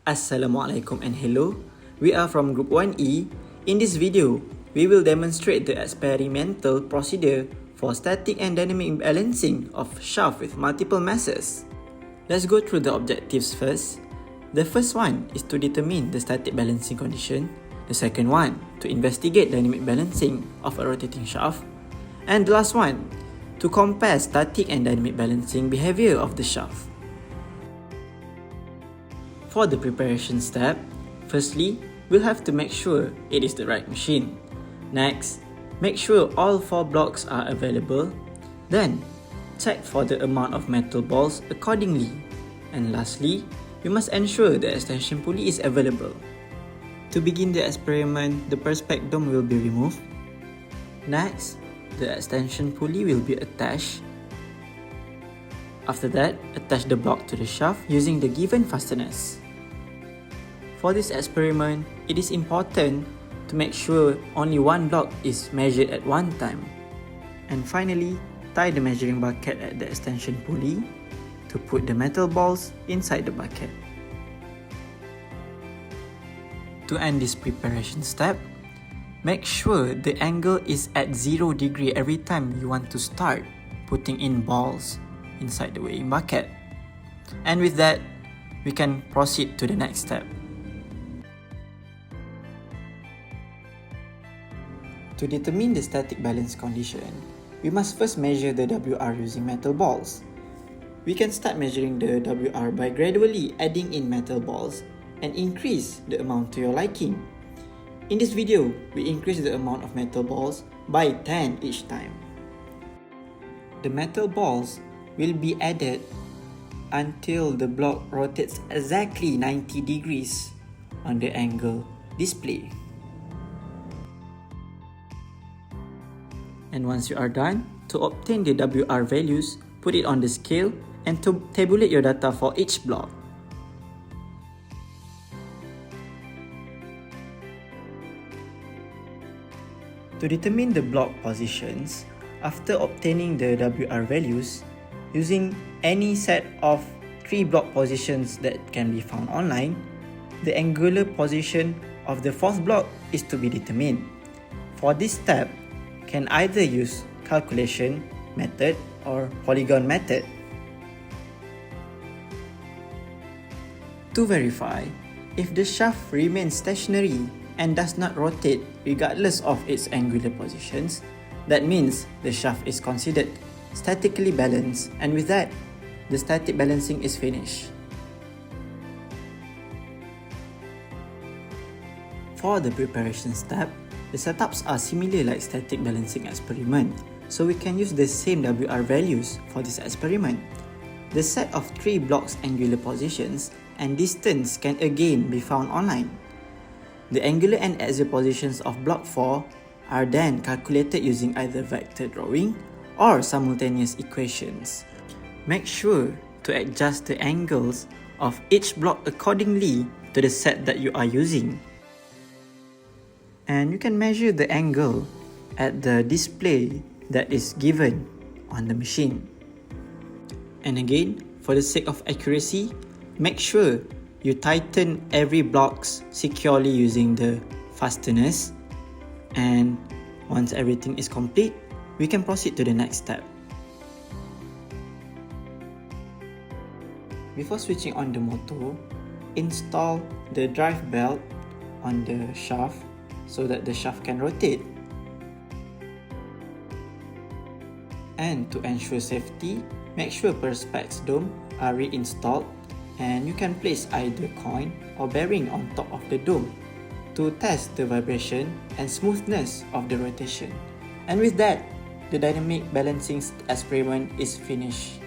Assalamualaikum and hello. We are from Group 1E. In this video, we will demonstrate the experimental procedure for static and dynamic balancing of shaft with multiple masses. Let's go through the objectives first. The first one is to determine the static balancing condition. The second one, to investigate dynamic balancing of a rotating shaft. And the last one, to compare static and dynamic balancing behavior of the shaft. For the preparation step, firstly, we'll have to make sure it is the right machine. Next, make sure all 4 blocks are available. Then, check for the amount of metal balls accordingly. And lastly, we must ensure the extension pulley is available. To begin the experiment, the perspex dome will be removed. Next, the extension pulley will be attached. After that, attach the block to the shaft using the given fasteners. For this experiment, it is important to make sure only one block is measured at one time. And finally, tie the measuring bucket at the extension pulley to put the metal balls inside the bucket. To end this preparation step, make sure the angle is at 0 degree every time you want to start putting in balls inside the weighing bucket. And with that, we can proceed to the next step. To determine the static balance condition, we must first measure the WR using metal balls. We can start measuring the WR by gradually adding in metal balls and increase the amount to your liking. In this video, we increase the amount of metal balls by 10 each time. The metal balls will be added until the block rotates exactly 90 degrees on the angle display. And once you are done, to obtain the WR values, put it on the scale and to tabulate your data for each block. To determine the block positions, after obtaining the WR values, using any set of 3 block positions that can be found online, the angular position of the 4th block is to be determined. For this step, can either use calculation method or polygon method. To verify, if the shaft remains stationary and does not rotate regardless of its angular positions, that means the shaft is considered statically balanced, and with that, the static balancing is finished. For the preparation step, the setups are similar like static balancing experiment, so we can use the same WR values for this experiment. The set of 3 blocks angular positions and distance can again be found online. The angular and axial positions of block 4 are then calculated using either vector drawing or simultaneous equations. Make sure to adjust the angles of each block accordingly to the set that you are using. And you can measure the angle at the display that is given on the machine. And again, for the sake of accuracy, make sure you tighten every blocks securely using the fasteners. And once everything is complete, we can proceed to the next step. Before switching on the motor, install the drive belt on the shaft so that the shaft can rotate. And to ensure safety, make sure perspex dome are reinstalled, and you can place either coin or bearing on top of the dome to test the vibration and smoothness of the rotation. And with that, the dynamic balancing experiment is finished.